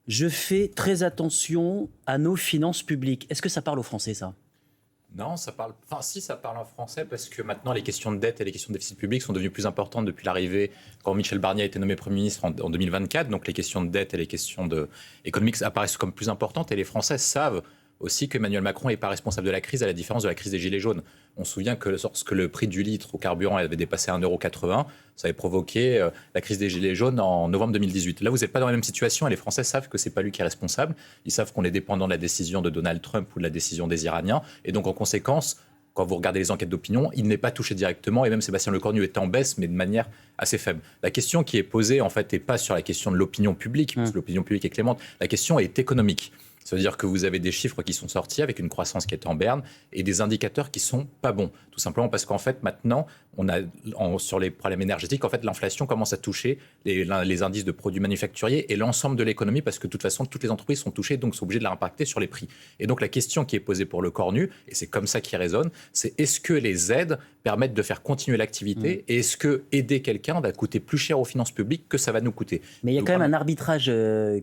Je fais très attention à nos finances publiques. Est-ce que ça parle aux Français, ça ? Non, ça parle. Enfin, si, ça parle en français parce que maintenant les questions de dette et les questions de déficit public sont devenues plus importantes depuis l'arrivée, quand Michel Barnier a été nommé Premier ministre en 2024. Donc les questions de dette et les questions économiques apparaissent comme plus importantes et les Français savent aussi qu'Emmanuel Macron n'est pas responsable de la crise, à la différence de la crise des Gilets jaunes. On se souvient que lorsque le prix du litre au carburant avait dépassé 1,80 €, ça avait provoqué la crise des Gilets jaunes en novembre 2018. Là, vous n'êtes pas dans la même situation et les Français savent que ce n'est pas lui qui est responsable. Ils savent qu'on est dépendant de la décision de Donald Trump ou de la décision des Iraniens. Et donc, en conséquence, quand vous regardez les enquêtes d'opinion, il n'est pas touché directement et même Sébastien Lecornu est en baisse, mais de manière assez faible. La question qui est posée, en fait, n'est pas sur la question de l'opinion publique, parce que l'opinion publique est clémente. La question est économique. Ça veut dire que vous avez des chiffres qui sont sortis avec une croissance qui est en berne et des indicateurs qui sont pas bons. Tout simplement parce qu'en fait, maintenant, sur les problèmes énergétiques, en fait, l'inflation commence à toucher les indices de produits manufacturiers et l'ensemble de l'économie parce que de toute façon, toutes les entreprises sont touchées, donc sont obligées de l'impacter sur les prix. Et donc, la question qui est posée pour Lecornu, et c'est comme ça qu'il résonne, c'est est-ce que les aides permettent de faire continuer l'activité et est-ce que aider quelqu'un va coûter plus cher aux finances publiques que ça va nous coûter ? Mais il y a quand même un arbitrage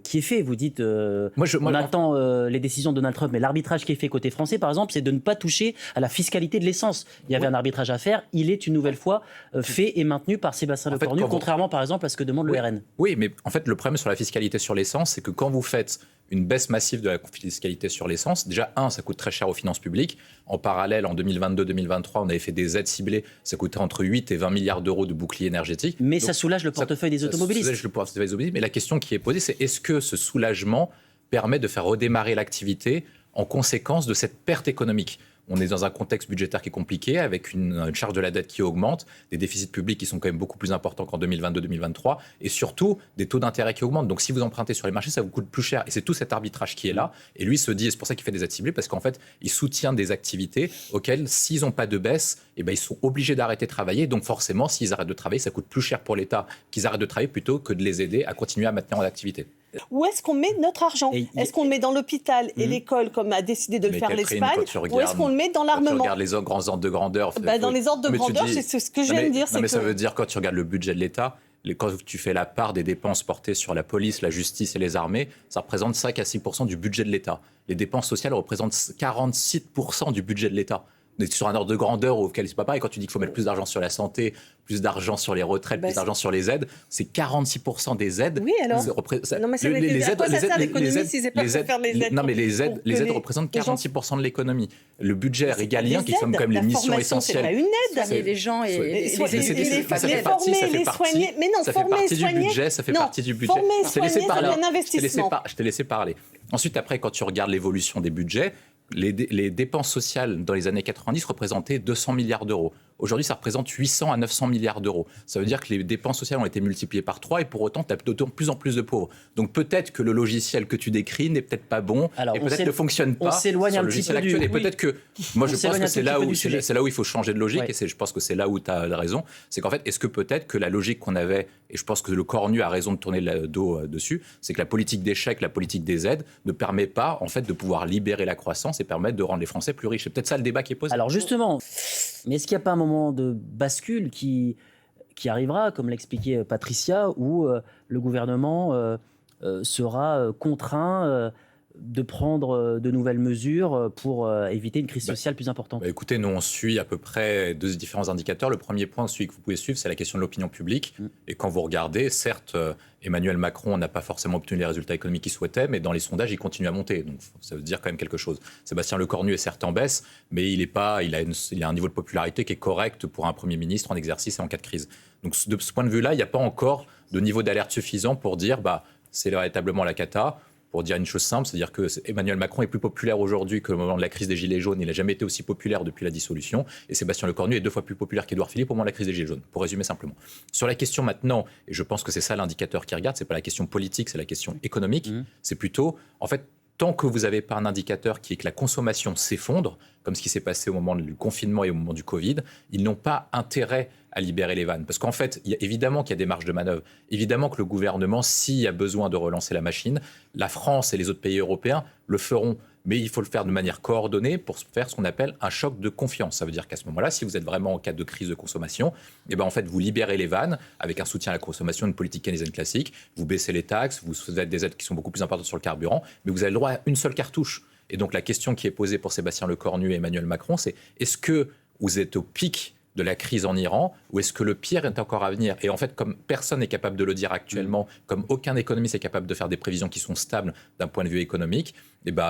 qui est fait. Vous dites, on attend les décisions de Donald Trump, mais l'arbitrage qui est fait côté français, par exemple, c'est de ne pas toucher à la fiscalité de l'essence. Il y avait un arbitrage à faire, il est une nouvelle fois fait et maintenu par Sébastien Lecornu, contrairement par exemple à ce que demande le RN. Oui, mais en fait, le problème sur la fiscalité sur l'essence, c'est que quand vous faites une baisse massive de la fiscalité sur l'essence, déjà, ça coûte très cher aux finances publiques. En parallèle, en 2022-2023, on avait fait des aides ciblées, ça coûtait entre 8 et 20 milliards d'euros de bouclier énergétique. Mais donc, ça soulage le portefeuille des automobilistes. Ça soulage le portefeuille des automobilistes, mais la question qui est posée, c'est est-ce que ce soulagement permet de faire redémarrer l'activité en conséquence de cette perte économique ? On est dans un contexte budgétaire qui est compliqué, avec une charge de la dette qui augmente, des déficits publics qui sont quand même beaucoup plus importants qu'en 2022-2023, et surtout des taux d'intérêt qui augmentent. Donc si vous empruntez sur les marchés, ça vous coûte plus cher. Et c'est tout cet arbitrage qui est là. Et lui se dit, et c'est pour ça qu'il fait des aides ciblées, parce qu'en fait, il soutient des activités auxquelles, s'ils n'ont pas de baisse, ils sont obligés d'arrêter de travailler. Donc forcément, s'ils arrêtent de travailler, ça coûte plus cher pour l'État qu'ils arrêtent de travailler plutôt que de les aider à continuer à maintenir en activité. Où est-ce qu'on met notre argent ? Est-ce qu'on le met dans l'hôpital et l'école, comme a décidé de le faire l'Espagne, ou est-ce qu'on le met dans l'armement ? Quand tu regardes les grands ordres de grandeur... Dans les ordres de grandeur, c'est ce que je viens de dire. Mais ça veut dire, quand tu regardes le budget de l'État, quand tu fais la part des dépenses portées sur la police, la justice et les armées, ça représente 5 à 6% du budget de l'État. Les dépenses sociales représentent 46% du budget de l'État. On est sur un ordre de grandeur auquel c'est pas pareil. Quand tu dis qu'il faut mettre plus d'argent sur la santé, plus d'argent sur les retraites, plus d'argent sur les aides, c'est 46% des aides. Oui, alors. Non, mais les aides, les aides représentent 46% de l'économie. Le budget régalien, qui sont quand même les missions essentielles. C'est pas une aide. Les gens et les former, les soigner. Mais non, ça fait partie du budget. Ça fait partie du budget. Former, soigner, c'est un investissement. Je t'ai laissé parler. Ensuite, après, quand tu regardes l'évolution des budgets, les dépenses sociales dans les années 90 représentaient 200 milliards d'euros. Aujourd'hui, ça représente 800 à 900 milliards d'euros. Ça veut dire que les dépenses sociales ont été multipliées par 3 et pour autant, tu as de plus en plus de pauvres. Donc peut-être que le logiciel que tu décris n'est peut-être pas bon et peut-être ne fonctionne pas sur le logiciel actuel. Et peut-être que, moi je pense que c'est là où il faut changer de logique et je pense que c'est là où tu as raison. C'est qu'en fait, est-ce que peut-être que la logique qu'on avait, et je pense que Lecornu a raison de tourner le dos dessus, c'est que la politique d'échec, la politique des aides ne permet pas en fait de pouvoir libérer la croissance et permettre de rendre les Français plus riches. C'est peut-être ça le débat qui est posé. Alors justement, mais est-ce qu'il n'y a pas un moment de bascule qui arrivera, comme l'expliquait Patricia, où le gouvernement sera contraint de prendre de nouvelles mesures pour éviter une crise sociale plus importante? Écoutez, nous on suit à peu près deux différents indicateurs. Le premier point, celui que vous pouvez suivre, c'est la question de l'opinion publique. Et quand vous regardez, certes, Emmanuel Macron n'a pas forcément obtenu les résultats économiques qu'il souhaitait, mais dans les sondages, il continue à monter. Donc ça veut dire quand même quelque chose. Sébastien Lecornu est certes en baisse, mais il a un niveau de popularité qui est correct pour un Premier ministre en exercice et en cas de crise. Donc de ce point de vue-là, il n'y a pas encore de niveau d'alerte suffisant pour dire c'est véritablement la cata. Pour dire une chose simple, c'est-à-dire que Emmanuel Macron est plus populaire aujourd'hui que au moment de la crise des Gilets jaunes. Il n'a jamais été aussi populaire depuis la dissolution. Et Sébastien Lecornu est 2 fois plus populaire qu'Édouard Philippe au moment de la crise des Gilets jaunes, pour résumer simplement. Sur la question maintenant, et je pense que c'est ça l'indicateur qui regarde, c'est pas la question politique, c'est la question économique. C'est plutôt, en fait, tant que vous n'avez pas un indicateur qui est que la consommation s'effondre, comme ce qui s'est passé au moment du confinement et au moment du Covid, ils n'ont pas intérêt à libérer les vannes. Parce qu'en fait, évidemment qu'il y a des marges de manœuvre. Évidemment que le gouvernement, s'il y a besoin de relancer la machine, la France et les autres pays européens le feront. mais il faut le faire de manière coordonnée pour faire ce qu'on appelle un choc de confiance. Ça veut dire qu'à ce moment-là, si vous êtes vraiment en cas de crise de consommation, en fait, vous libérez les vannes avec un soutien à la consommation, une politique keynésienne classique, vous baissez les taxes, vous faites des aides qui sont beaucoup plus importantes sur le carburant, mais vous avez le droit à une seule cartouche. Et donc la question qui est posée pour Sébastien Lecornu et Emmanuel Macron, c'est est-ce que vous êtes au pic de la crise en Iran, ou est-ce que le pire est encore à venir? Et en fait, comme personne n'est capable de le dire actuellement, comme aucun économiste est capable de faire des prévisions qui sont stables d'un point de vue économique,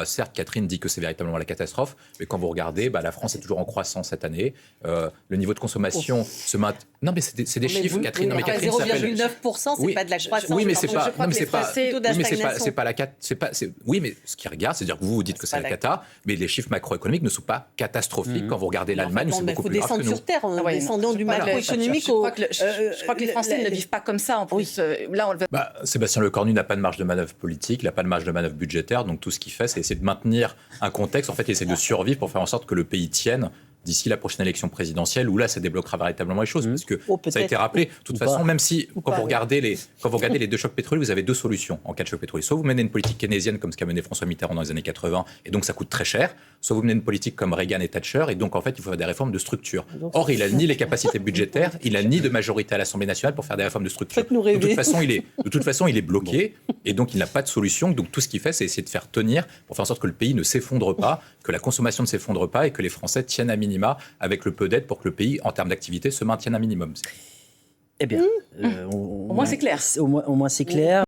certes, Catherine dit que c'est véritablement la catastrophe, mais quand vous regardez, la France est toujours en croissance cette année. Le niveau de consommation se maintient. Non, mais c'est des chiffres, Catherine. Oui, Catherine 0,9%, c'est pas de la croissance. Oui, mais c'est pas. Non, mais c'est pas la cata. Oui, mais ce qui regarde, c'est-à-dire que vous dites que c'est la cata, mais les chiffres macroéconomiques ne sont pas catastrophiques. Quand vous regardez l'Allemagne, c'est beaucoup plus grave que nous. Il faut descendre sur terre, descendant du macroéconomique au. Je crois que les Français ne vivent pas comme ça en plus. Là, Sébastien Lecornu n'a pas de marge de manœuvre politique, il n'a pas de marge de manœuvre budgétaire, donc tout ce qu'il fait, c'est essayer de maintenir un contexte, en fait, il essaie de survivre pour faire en sorte que le pays tienne d'ici la prochaine élection présidentielle, où là, ça débloquera véritablement les choses, parce que ça a été rappelé. De toute façon, même si, quand vous regardez les deux chocs pétroliers, vous avez deux solutions en cas de choc pétrolier. Soit vous menez une politique keynésienne, comme ce qu'a mené François Mitterrand dans les années 80, et donc ça coûte très cher, soit vous menez une politique comme Reagan et Thatcher, et donc en fait, il faut faire des réformes de structure. Or, il n'a ni les capacités budgétaires, il n'a ni de majorité à l'Assemblée nationale pour faire des réformes de structure. De toute façon, il est bloqué, et donc il n'a pas de solution. Donc tout ce qu'il fait, c'est essayer de faire tenir, pour faire en sorte que le pays ne s'effondre pas, que la consommation ne s'effondre pas, et que les Français tiennent à minima avec le peu d'aide pour que le pays, en termes d'activité, se maintienne un minimum. Eh bien, au moins c'est clair. Au moins c'est clair.